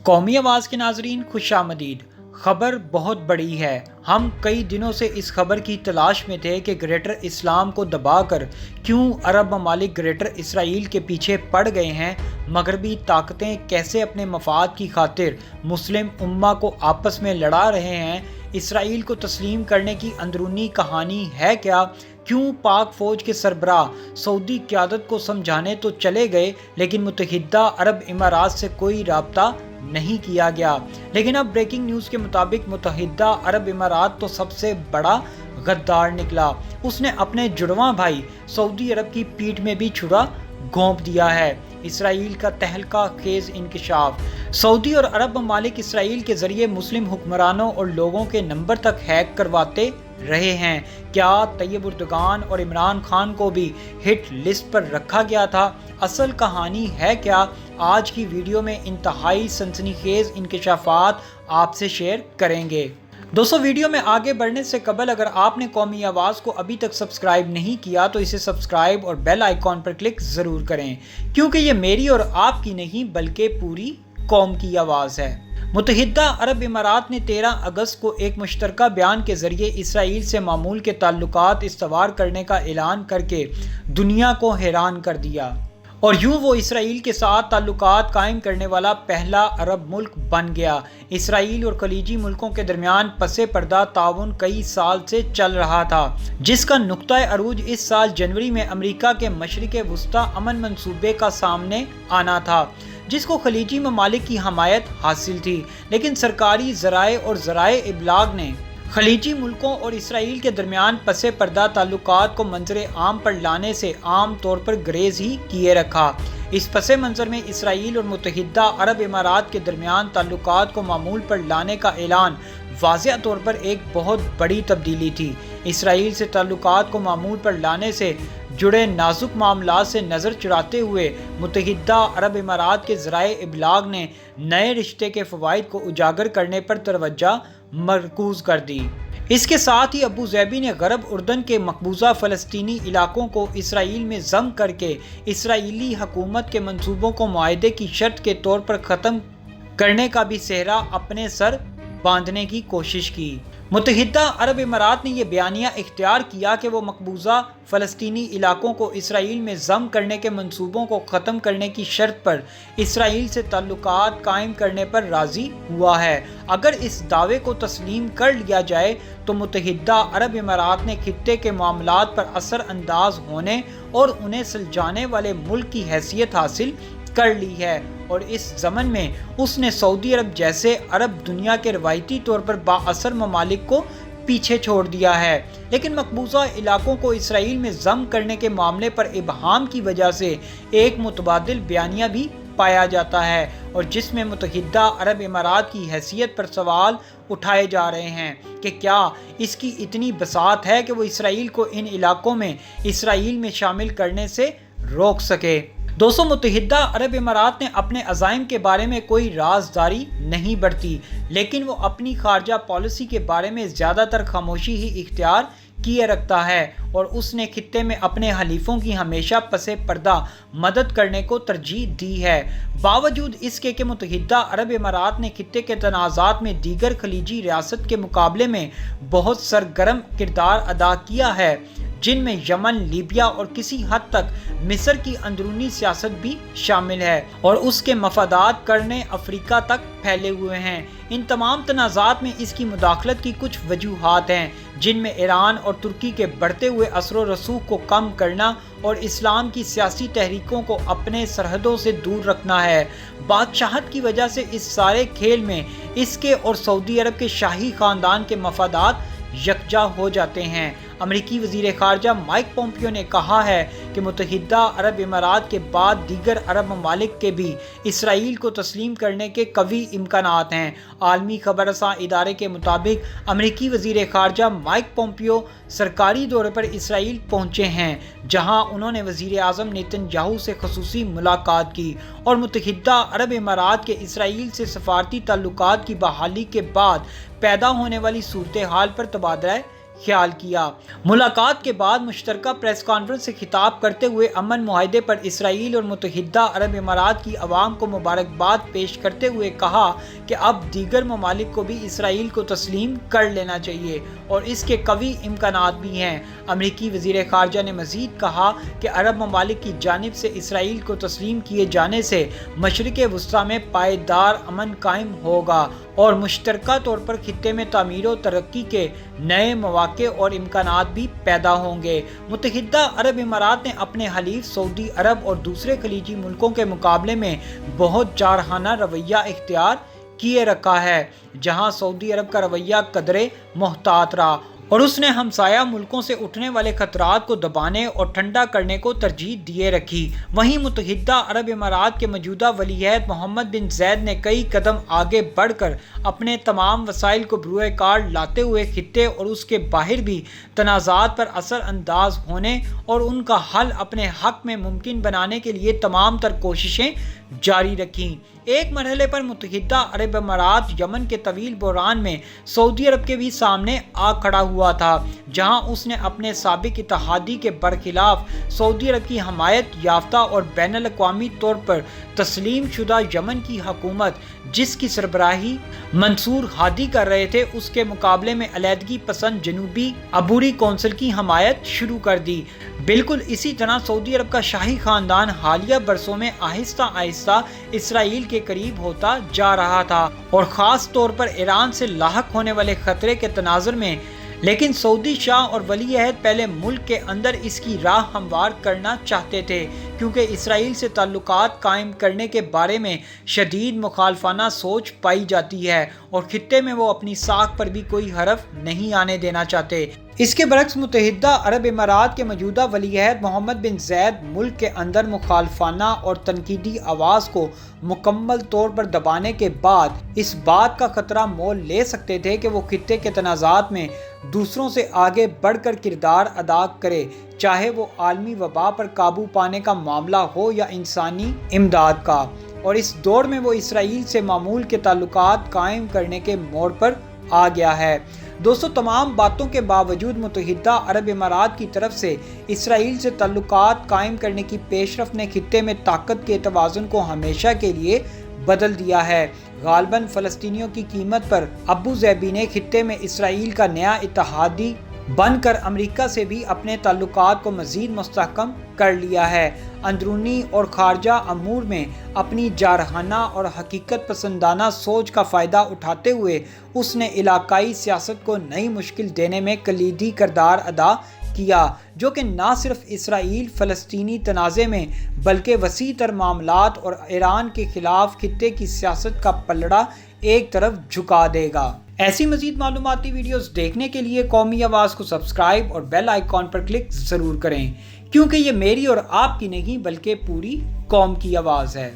قومی آواز کے ناظرین خوش آمدید۔ خبر بہت بڑی ہے۔ ہم کئی دنوں سے اس خبر کی تلاش میں تھے کہ گریٹر اسلام کو دبا کر کیوں عرب ممالک گریٹر اسرائیل کے پیچھے پڑ گئے ہیں، مغربی طاقتیں کیسے اپنے مفاد کی خاطر مسلم امہ کو آپس میں لڑا رہے ہیں، اسرائیل کو تسلیم کرنے کی اندرونی کہانی ہے کیا، کیوں پاک فوج کے سربراہ سعودی قیادت کو سمجھانے تو چلے گئے لیکن متحدہ عرب امارات سے کوئی رابطہ نہیں کیا گیا۔ لیکن اب بریکنگ نیوز کے مطابق متحدہ عرب امارات تو سب سے بڑا غدار نکلا۔ اس نے اپنے جڑواں بھائی سعودی عرب کی پیٹھ میں بھی چھرا گھونپ دیا ہے۔ اسرائیل کا تہلکہ خیز انکشاف۔ سعودی اور عرب ممالک اسرائیل کے ذریعے مسلم حکمرانوں اور لوگوں کے نمبر تک ہیک کرواتے رہے ہیں۔ کیا طیب اردگان اور عمران خان کو بھی ہٹ لسٹ پر رکھا گیا تھا؟ اصل کہانی ہے کیا؟ آج کی ویڈیو میں انتہائی سنسنی خیز انکشافات آپ سے شیئر کریں گے۔ دوستو، ویڈیو میں آگے بڑھنے سے قبل اگر آپ نے قومی آواز کو ابھی تک سبسکرائب نہیں کیا تو اسے سبسکرائب اور بیل آئیکن پر کلک ضرور کریں، کیونکہ یہ میری اور آپ کی نہیں بلکہ پوری قوم کی آواز ہے۔ متحدہ عرب امارات نے 13 اگست کو ایک مشترکہ بیان کے ذریعے اسرائیل سے معمول کے تعلقات استوار کرنے کا اعلان کر کے دنیا کو حیران کر دیا، اور یوں وہ اسرائیل کے ساتھ تعلقات قائم کرنے والا پہلا عرب ملک بن گیا۔ اسرائیل اور خلیجی ملکوں کے درمیان پس پردہ تعاون کئی سال سے چل رہا تھا، جس کا نقطہ عروج اس سال جنوری میں امریکہ کے مشرق وسطی امن منصوبے کا سامنے آنا تھا، جس کو خلیجی ممالک کی حمایت حاصل تھی۔ لیکن سرکاری ذرائع اور ذرائع ابلاغ نے خلیجی ملکوں اور اسرائیل کے درمیان پس پردہ تعلقات کو منظر عام پر لانے سے عام طور پر گریز ہی کیے رکھا۔ اس پس منظر میں اسرائیل اور متحدہ عرب امارات کے درمیان تعلقات کو معمول پر لانے کا اعلان واضح طور پر ایک بہت بڑی تبدیلی تھی۔ اسرائیل سے تعلقات کو معمول پر لانے سے جڑے نازک معاملات سے نظر چراتے ہوئے متحدہ عرب امارات کے ذرائع ابلاغ نے نئے رشتے کے فوائد کو اجاگر کرنے پر توجہ مرکوز کر دی۔ اس کے ساتھ ہی ابو ظبی نے غرب اردن کے مقبوضہ فلسطینی علاقوں کو اسرائیل میں ضم کر کے اسرائیلی حکومت کے منصوبوں کو معاہدے کی شرط کے طور پر ختم کرنے کا بھی سہرا اپنے سر باندھنے کی کوشش کی۔ متحدہ عرب امارات نے یہ بیانیہ اختیار کیا کہ وہ مقبوضہ فلسطینی علاقوں کو اسرائیل میں ضم کرنے کے منصوبوں کو ختم کرنے کی شرط پر اسرائیل سے تعلقات قائم کرنے پر راضی ہوا ہے۔ اگر اس دعوے کو تسلیم کر لیا جائے تو متحدہ عرب امارات نے خطے کے معاملات پر اثر انداز ہونے اور انہیں سلجھانے والے ملک کی حیثیت حاصل کر لی ہے، اور اس ضمن میں اس نے سعودی عرب جیسے عرب دنیا کے روایتی طور پر با اثر ممالک کو پیچھے چھوڑ دیا ہے۔ لیکن مقبوضہ علاقوں کو اسرائیل میں ضم کرنے کے معاملے پر ابہام کی وجہ سے ایک متبادل بیانیہ بھی پایا جاتا ہے، اور جس میں متحدہ عرب امارات کی حیثیت پر سوال اٹھائے جا رہے ہیں کہ کیا اس کی اتنی بساط ہے کہ وہ اسرائیل کو ان علاقوں میں اسرائیل میں شامل کرنے سے روک سکے۔ دوستو، متحدہ عرب امارات نے اپنے عزائم کے بارے میں کوئی رازداری نہیں برتی، لیکن وہ اپنی خارجہ پالیسی کے بارے میں زیادہ تر خاموشی ہی اختیار کیے رکھتا ہے، اور اس نے خطے میں اپنے حلیفوں کی ہمیشہ پس پردہ مدد کرنے کو ترجیح دی ہے، باوجود اس کے کہ متحدہ عرب امارات نے خطے کے تنازعات میں دیگر خلیجی ریاست کے مقابلے میں بہت سرگرم کردار ادا کیا ہے، جن میں یمن، لیبیا اور کسی حد تک مصر کی اندرونی سیاست بھی شامل ہے، اور اس کے مفادات قرن افریقہ تک پھیلے ہوئے ہیں۔ ان تمام تنازعات میں اس کی مداخلت کی کچھ وجوہات ہیں، جن میں ایران اور ترکی کے بڑھتے ہوئے اثر و رسوخ کو کم کرنا اور اسلام کی سیاسی تحریکوں کو اپنے سرحدوں سے دور رکھنا ہے۔ بادشاہت کی وجہ سے اس سارے کھیل میں اس کے اور سعودی عرب کے شاہی خاندان کے مفادات یکجا ہو جاتے ہیں۔ امریکی وزیر خارجہ مائک پومپیو نے کہا ہے کہ متحدہ عرب امارات کے بعد دیگر عرب ممالک کے بھی اسرائیل کو تسلیم کرنے کے قوی امکانات ہیں۔ عالمی خبر رساں ادارے کے مطابق امریکی وزیر خارجہ مائک پومپیو سرکاری دورے پر اسرائیل پہنچے ہیں، جہاں انہوں نے وزیر اعظم نیتن یاہو سے خصوصی ملاقات کی، اور متحدہ عرب امارات کے اسرائیل سے سفارتی تعلقات کی بحالی کے بعد پیدا ہونے والی صورتحال پر تبادلہ خیال کیا۔ ملاقات کے بعد مشترکہ پریس کانفرنس سے خطاب کرتے ہوئے امن معاہدے پر اسرائیل اور متحدہ عرب امارات کی عوام کو مبارکباد پیش کرتے ہوئے کہا کہ اب دیگر ممالک کو بھی اسرائیل کو تسلیم کر لینا چاہیے اور اس کے قوی امکانات بھی ہیں۔ امریکی وزیر خارجہ نے مزید کہا کہ عرب ممالک کی جانب سے اسرائیل کو تسلیم کیے جانے سے مشرق وسطیٰ میں پائیدار امن قائم ہوگا اور مشترکہ طور پر خطے میں تعمیر و ترقی کے نئے مواقع اور امکانات بھی پیدا ہوں گے۔ متحدہ عرب امارات نے اپنے حلیف سعودی عرب اور دوسرے خلیجی ملکوں کے مقابلے میں بہت جارحانہ رویہ اختیار کیے رکھا ہے، جہاں سعودی عرب کا رویہ قدرے محتاط رہا اور اس نے ہمسایہ ملکوں سے اٹھنے والے خطرات کو دبانے اور ٹھنڈا کرنے کو ترجیح دیے رکھی۔ وہیں متحدہ عرب امارات کے موجودہ ولی عہد محمد بن زید نے کئی قدم آگے بڑھ کر اپنے تمام وسائل کو بروئے کار لاتے ہوئے خطے اور اس کے باہر بھی تنازعات پر اثر انداز ہونے اور ان کا حل اپنے حق میں ممکن بنانے کے لیے تمام تر کوششیں جاری رکھیں۔ ایک مرحلے پر متحدہ عرب امارات یمن کے طویل بحران میں سعودی عرب کے بھی سامنے آ کھڑا ہوا تھا، جہاں اس نے اپنے سابق اتحادی کے برخلاف سعودی عرب کی حمایت یافتہ اور بین الاقوامی طور پر تسلیم شدہ یمن کی حکومت، جس کی سربراہی منصور ہادی کر رہے تھے، اس کے مقابلے میں علیحدگی پسند جنوبی عبوری کونسل کی حمایت شروع کر دی۔ بالکل اسی طرح سعودی عرب کا شاہی خاندان حالیہ برسوں میں آہستہ آہستہ اسرائیل کے قریب ہوتا جا رہا تھا اور خاص طور پر ایران سے لاحق ہونے والے خطرے کے تناظر میں، لیکن سعودی شاہ اور ولی عہد پہلے ملک کے اندر اس کی راہ ہموار کرنا چاہتے تھے، کیونکہ اسرائیل سے تعلقات قائم کرنے کے بارے میں شدید مخالفانہ سوچ پائی جاتی ہے اور خطے میں وہ اپنی ساکھ پر بھی کوئی حرف نہیں آنے دینا چاہتے۔ اس کے برعکس متحدہ عرب امارات کے موجودہ ولی عہد محمد بن زید ملک کے اندر مخالفانہ اور تنقیدی آواز کو مکمل طور پر دبانے کے بعد اس بات کا خطرہ مول لے سکتے تھے کہ وہ خطے کے تنازعات میں دوسروں سے آگے بڑھ کر کردار ادا کرے، چاہے وہ عالمی وبا پر قابو پانے کا معاملہ ہو یا انسانی امداد کا، اور اس دور میں وہ اسرائیل سے معمول کے تعلقات قائم کرنے کے موڑ پر آ گیا ہے۔ دوستو، تمام باتوں کے باوجود متحدہ عرب امارات کی طرف سے اسرائیل سے تعلقات قائم کرنے کی پیش رفت نے خطے میں طاقت کے توازن کو ہمیشہ کے لیے بدل دیا ہے۔ غالباً فلسطینیوں کی قیمت پر ابو ظبی نے خطے میں اسرائیل کا نیا اتحادی بن کر امریکہ سے بھی اپنے تعلقات کو مزید مستحکم کر لیا ہے۔ اندرونی اور خارجہ امور میں اپنی جارحانہ اور حقیقت پسندانہ سوچ کا فائدہ اٹھاتے ہوئے اس نے علاقائی سیاست کو نئی مشکل دینے میں کلیدی کردار ادا کیا، جو کہ نہ صرف اسرائیل فلسطینی تنازع میں بلکہ وسیع تر معاملات اور ایران کے خلاف خطے کی سیاست کا پلڑا ایک طرف جھکا دے گا۔ ایسی مزید معلوماتی ویڈیوز دیکھنے کے لیے قومی آواز کو سبسکرائب اور بیل آئیکن پر کلک ضرور کریں، کیونکہ یہ میری اور آپ کی نہیں بلکہ پوری قوم کی آواز ہے۔